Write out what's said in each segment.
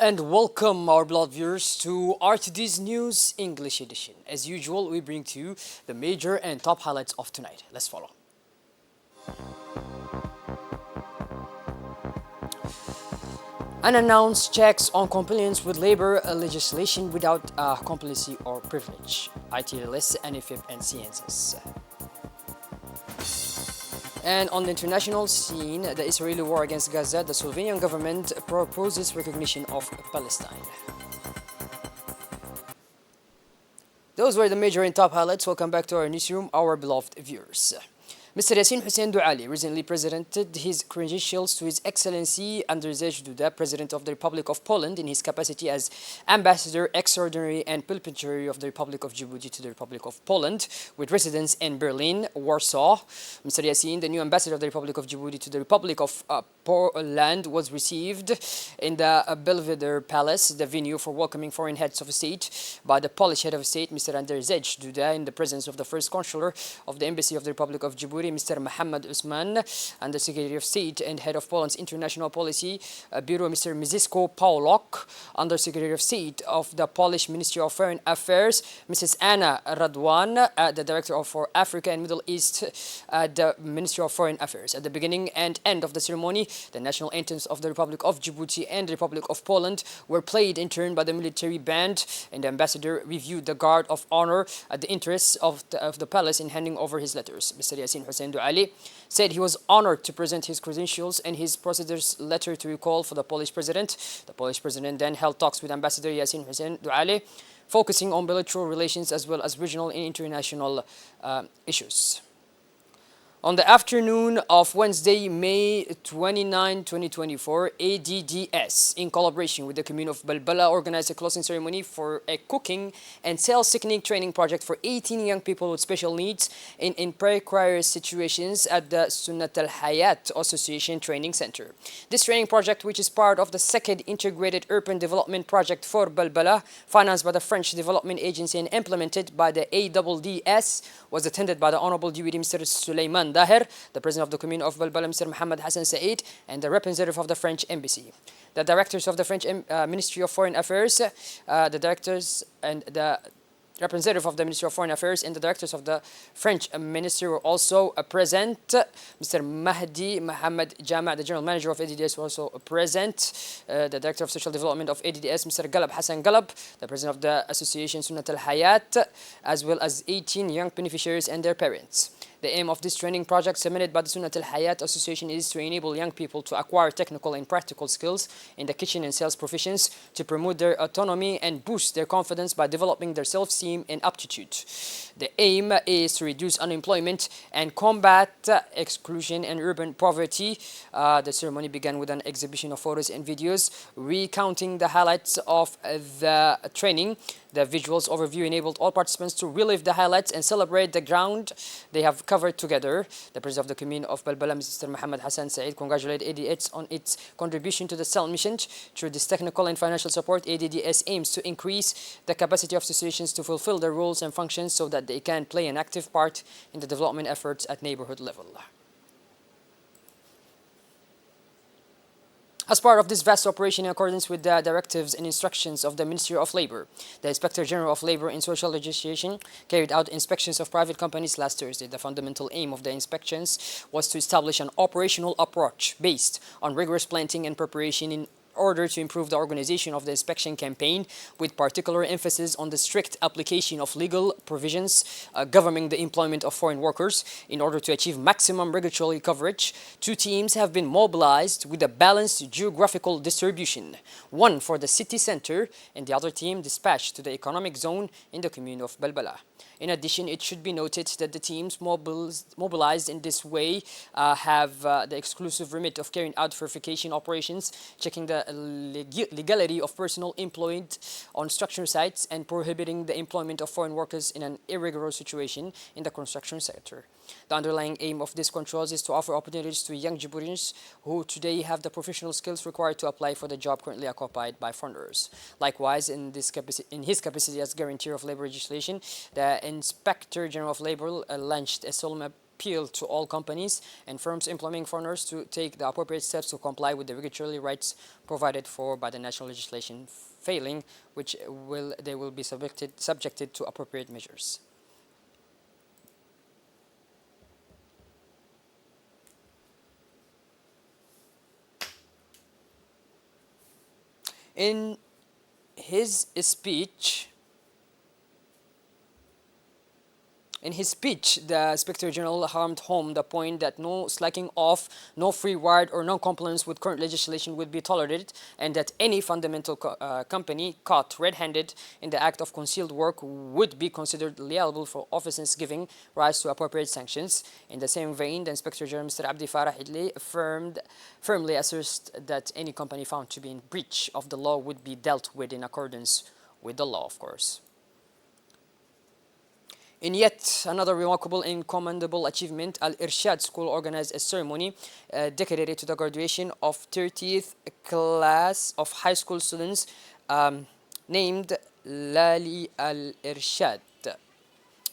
and welcome our beloved viewers to RTD's News English edition. As usual, we bring to you the major and top highlights of tonight. Let's follow. Unannounced checks on compliance with labor legislation without complicity or privilege. ITLS, NFIP, and CNSS. And on the international scene, the Israeli war against Gaza, the Slovenian government proposes recognition of Palestine. Those were the major and top highlights. Welcome back to our newsroom, our beloved viewers. Mr. Yassin Hussein Douali recently presented his credentials to His Excellency Andrzej Duda, President of the Republic of Poland, in his capacity as Ambassador Extraordinary and Plenipotentiary of the Republic of Djibouti to the Republic of Poland, with residence in Berlin, Warsaw. Mr. Yassin, the new Ambassador of the Republic of Djibouti to the Republic of Poland, was received in the Belvedere Palace, the venue for welcoming foreign heads of state, by the Polish head of state, Mr. Andrzej Duda, in the presence of the first consular of the Embassy of the Republic of Djibouti, Mr. Mohamed Usman, and the Secretary of State and Head of Poland's International Policy Bureau, Mr. Mieszko Pawlok, Under Secretary of State of the Polish Ministry of Foreign Affairs, Mrs. Anna Radwan, the Director for Africa and Middle East at the Ministry of Foreign Affairs. At the beginning and end of the ceremony, the national anthems of the Republic of Djibouti and the Republic of Poland were played in turn by the military band, and the ambassador reviewed the guard of honor at the interests of the palace in handing over his letters. Mr. Yassin Hussein Douali said he was honored to present his credentials and his procedures letter to recall for the Polish president. The Polish president then held talks with Ambassador Yassin Hussein Douali, focusing on bilateral relations as well as regional and international issues. On the afternoon of Wednesday, May 29, 2024, ADDS, in collaboration with the commune of Balbala, organized a closing ceremony for a cooking and self-technique training project for 18 young people with special needs in precarious situations at the Sunnat al-Hayat Association Training Center. This training project, which is part of the second integrated urban development project for Balbala, financed by the French Development Agency and implemented by the ADDS, was attended by the Honorable Deputy Mr. Suleiman Daher, the President of the Commune of Balbala, Mr. Mohamed Hassan Said, and the representative of the French Embassy. The directors of the French Ministry of Foreign Affairs, the directors and the representative of the Ministry of Foreign Affairs and the directors of the French Ministry were also present. Mr. Mahdi Mohamed Jama, the General Manager of ADDS, was also present. The Director of Social Development of ADDS, Mr. Galab Hassan Galab, the President of the Association Sunnat al-Hayat, as well as 18 young beneficiaries and their parents. The aim of this training project submitted by the Sunnat al-Hayat Association is to enable young people to acquire technical and practical skills in the kitchen and sales professions, to promote their autonomy and boost their confidence by developing their self-esteem and aptitude. The aim is to reduce unemployment and combat exclusion and urban poverty. The ceremony began with an exhibition of photos and videos recounting the highlights of the training. The visuals overview enabled all participants to relive the highlights and celebrate the ground they have covered together. The President of the Commune of Balbala, Mr. Mohamed Hassan Said, congratulated ADDS on its contribution to the SEL mission. Through this technical and financial support, ADDS aims to increase the capacity of associations to fulfill their roles and functions so that they can play an active part in the development efforts at neighborhood level. As part of this vast operation, in accordance with the directives and instructions of the Ministry of Labor, the Inspector General of Labor and Social Legislation carried out inspections of private companies last Thursday. The fundamental aim of the inspections was to establish an operational approach based on rigorous planning and preparation in order to improve the organization of the inspection campaign, with particular emphasis on the strict application of legal provisions governing the employment of foreign workers. In order to achieve maximum regulatory coverage, 2 teams have been mobilized with a balanced geographical distribution, one for the city center and the other team dispatched to the economic zone in the commune of Balbala. In addition, it should be noted that the teams mobilized in this way have the exclusive remit of carrying out verification operations, checking the legality of personnel employed on structure sites, and prohibiting the employment of foreign workers in an irregular situation in the construction sector. The underlying aim of these controls is to offer opportunities to young Djiboutians who today have the professional skills required to apply for the job currently occupied by foreigners. Likewise, in his capacity as guarantor of labor legislation, the Inspector General of Labor launched a solemn appeal to all companies and firms employing foreigners to take the appropriate steps to comply with the regulatory rights provided for by the national legislation. Failing which they will be subjected to appropriate measures. In his speech, the Inspector General hammered home the point that no slacking off, no free ride, or non-compliance with current legislation would be tolerated, and that any fundamental company caught red-handed in the act of concealed work would be considered liable for offences giving rise to appropriate sanctions. In the same vein, the Inspector General, Mr. Abdi Farah Idli, firmly asserted that any company found to be in breach of the law would be dealt with in accordance with the law, of course. In yet another remarkable and commendable achievement, Al Irshad School organized a ceremony dedicated to the graduation of 30th class of high school students named Lali Al Irshad.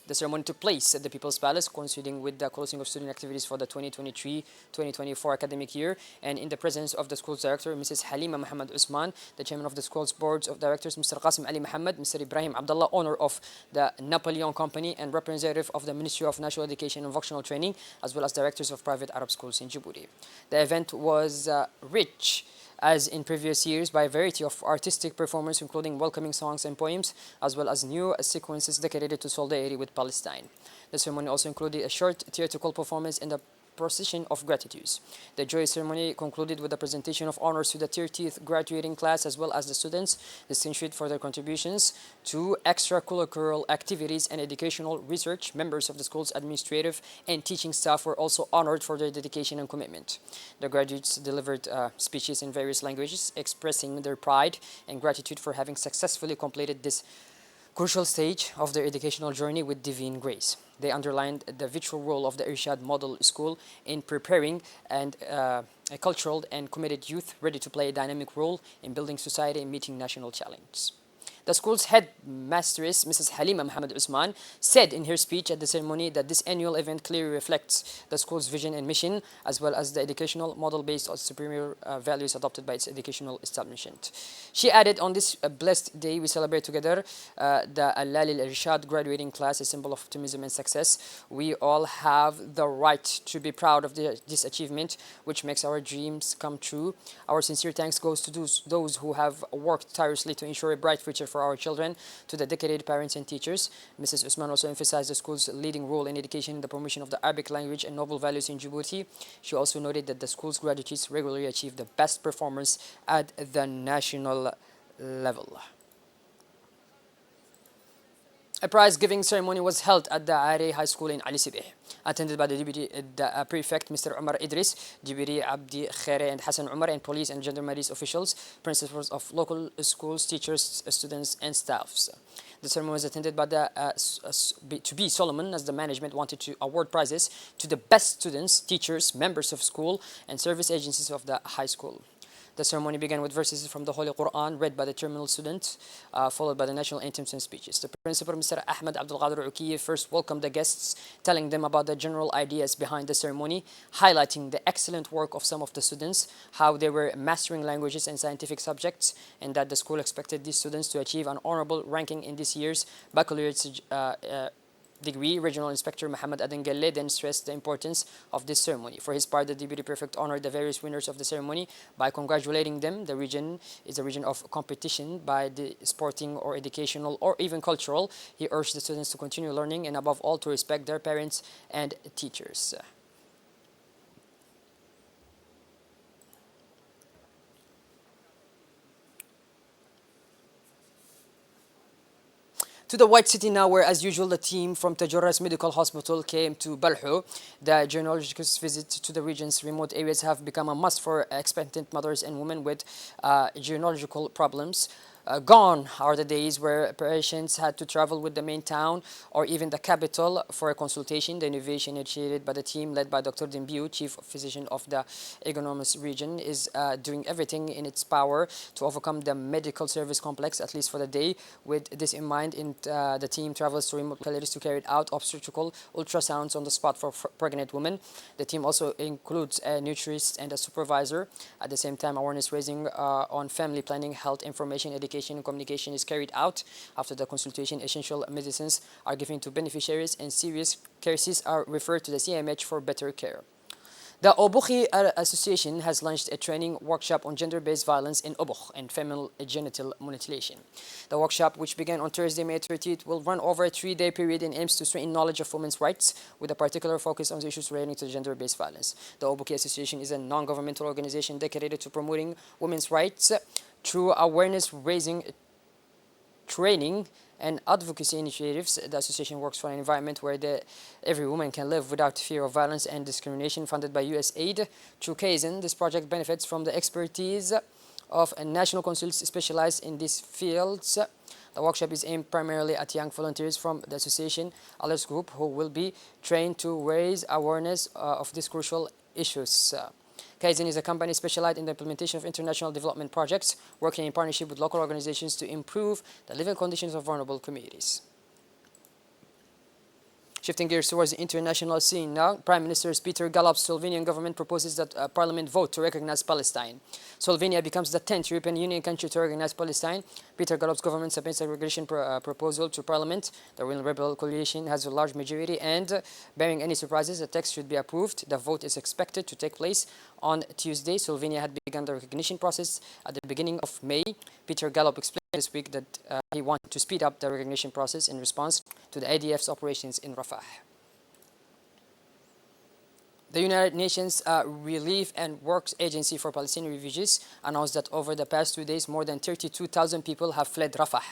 The ceremony took place at the People's Palace, coinciding with the closing of student activities for the 2023-2024 academic year, and in the presence of the school's director, Mrs. Halima Muhammad Usman, the chairman of the school's board of directors, Mr. Qasim Ali Muhammad, Mr. Ibrahim Abdullah, owner of the Napoleon Company, and representative of the Ministry of National Education and Vocational Training, as well as directors of private Arab schools in Djibouti. The event was rich, as in previous years, by a variety of artistic performances, including welcoming songs and poems, as well as new sequences dedicated to solidarity with Palestine. The ceremony also included a short theatrical performance in the procession of gratitudes. The joyous ceremony concluded with the presentation of honors to the 30th graduating class, as well as the students distinguished for their contributions to extracurricular activities and educational research. Members of the school's administrative and teaching staff were also honored for their dedication and commitment. The graduates delivered speeches in various languages, expressing their pride and gratitude for having successfully completed this crucial stage of their educational journey with divine grace. They underlined the vital role of the Irshad Model School in preparing a cultural and committed youth ready to play a dynamic role in building society and meeting national challenges. The school's headmistress, Mrs. Halima Muhammad Usman, said in her speech at the ceremony that this annual event clearly reflects the school's vision and mission, as well as the educational model based on superior values adopted by its educational establishment. She added, on this blessed day, we celebrate together the Al-Lali Al-Irshad graduating class, a symbol of optimism and success. We all have the right to be proud of this achievement, which makes our dreams come true. Our sincere thanks goes to those who have worked tirelessly to ensure a bright future for our children, to the dedicated parents and teachers. Mrs. Usman also emphasized the school's leading role in education in the promotion of the Arabic language and noble values in Djibouti. She also noted that the school's graduates regularly achieve the best performance at the national level. A prize-giving ceremony was held at the Are High School in Ali Sibeh, attended by the Deputy Prefect, Mr. Umar Idris, Deputy Abdi Khaire and Hassan Umar, and police and gendarmerie officials, principals of local schools, teachers, students, and staffs. The ceremony was attended by the to be Solomon, as the management wanted to award prizes to the best students, teachers, members of school, and service agencies of the high school. The ceremony began with verses from the Holy Quran read by the terminal student, followed by the national anthems and speeches. The principal, Mr. Ahmed Abdul Qadir Ukiye, first welcomed the guests, telling them about the general ideas behind the ceremony, highlighting the excellent work of some of the students, how they were mastering languages and scientific subjects, and that the school expected these students to achieve an honorable ranking in this year's baccalaureate degree. Regional Inspector Muhammad Aden Galle then stressed the importance of this ceremony. For his part, the Deputy Prefect honored the various winners of the ceremony by congratulating them. The region is a region of competition by the sporting or educational or even cultural. He urged the students to continue learning and above all to respect their parents and teachers. To the White City now, where as usual the team from Tajoras Medical Hospital came to Balho. The genealogist visits to the region's remote areas have become a must for expectant mothers and women with genealogical problems. Gone are the days where patients had to travel with the main town or even the capital for a consultation. The innovation initiated by the team led by Dr. Dimbiu, chief physician of the Economist region, is doing everything in its power to overcome the medical service complex, at least for the day. With this in mind, the team travels to remote localities to carry out obstetrical ultrasounds on the spot for pregnant women. The team also includes a nutritionist and a supervisor. At the same time, awareness raising on family planning, health information, education, and communication is carried out. After the consultation, essential medicines are given to beneficiaries and serious cases are referred to the CMH for better care. The Obuchi Association has launched a training workshop on gender-based violence in Obuch and female genital mutilation. The workshop, which began on Thursday, May 30th, will run over a 3-day period and aims to strengthen knowledge of women's rights with a particular focus on issues relating to gender-based violence. The Obuchi Association is a non-governmental organization dedicated to promoting women's rights through awareness-raising training and advocacy initiatives. The association works for an environment where every woman can live without fear of violence and discrimination, funded by USAID. Through Kaizen, this project benefits from the expertise of national consultants specialized in these fields. The workshop is aimed primarily at young volunteers from the association Alice Group, who will be trained to raise awareness of these crucial issues. Kaizen is a company specialized in the implementation of international development projects, working in partnership with local organizations to improve the living conditions of vulnerable communities. Shifting gears towards the international scene now, Prime Minister Peter Gallup's Slovenian government proposes that Parliament vote to recognize Palestine. Slovenia becomes the 10th European Union country to recognize Palestine. Peter Gallup's government submits a regulation proposal to Parliament. The Real Rebel coalition has a large majority and, barring any surprises, the text should be approved. The vote is expected to take place on Tuesday. Slovenia had begun the recognition process at the beginning of May. Peter Gallup explained this week that he wanted to speed up the recognition process in response to the IDF's operations in Rafah. The United Nations Relief and Works Agency for Palestinian Refugees announced that over the past 2 days, more than 32,000 people have fled Rafah.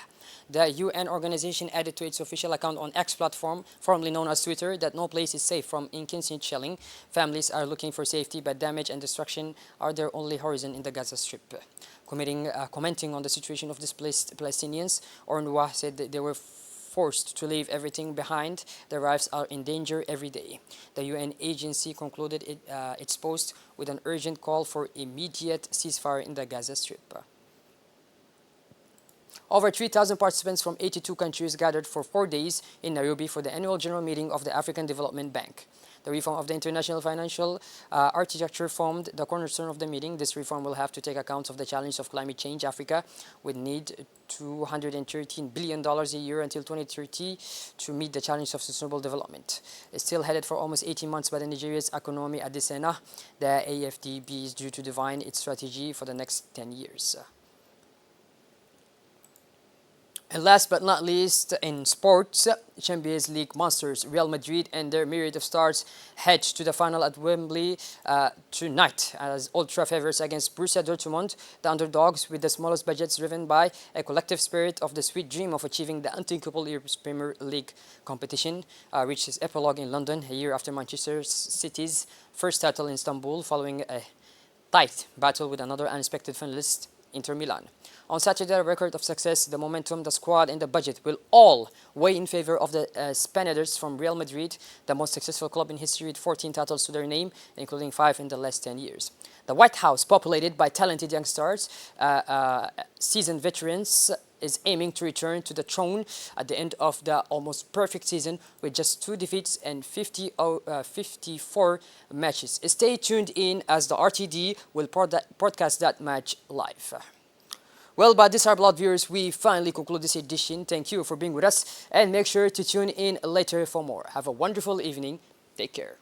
The UN organization added to its official account on X platform, formerly known as Twitter, that no place is safe from incessant shelling. Families are looking for safety, but damage and destruction are their only horizon in the Gaza Strip. Commenting on the situation of displaced Palestinians, UNRWA said that they were forced to leave everything behind. Their lives are in danger every day. The UN agency concluded its post with an urgent call for immediate ceasefire in the Gaza Strip. Over 3,000 participants from 82 countries gathered for 4 days in Nairobi for the annual general meeting of the African Development Bank. The reform of the international financial architecture formed the cornerstone of the meeting. This reform will have to take account of the challenge of climate change. Africa would need $213 billion a year until 2030 to meet the challenge of sustainable development. It's still headed for almost 18 months by the Nigeria's Economy Adesina. The AFDB is due to define its strategy for the next 10 years. And last but not least, in sports, Champions League monsters Real Madrid and their myriad of stars head to the final at Wembley tonight as ultra favorites against Borussia Dortmund. The underdogs, with the smallest budgets, driven by a collective spirit of the sweet dream of achieving the unthinkable Europe's Premier League competition, reached its epilogue in London a year after Manchester City's first title in Istanbul, following a tight battle with another unexpected finalist, Inter Milan. On Saturday, a record of success, the momentum, the squad, and the budget will all weigh in favor of the Spaniards from Real Madrid, the most successful club in history with 14 titles to their name, including 5 in the last 10 years. The White House, populated by talented young stars, seasoned veterans, is aiming to return to the throne at the end of the almost perfect season with just 2 defeats and 54 matches. Stay tuned in as the RTD will broadcast that match live. Well, by this, our beloved viewers, we finally conclude this edition. Thank you for being with us, and make sure to tune in later for more. Have a wonderful evening. Take care.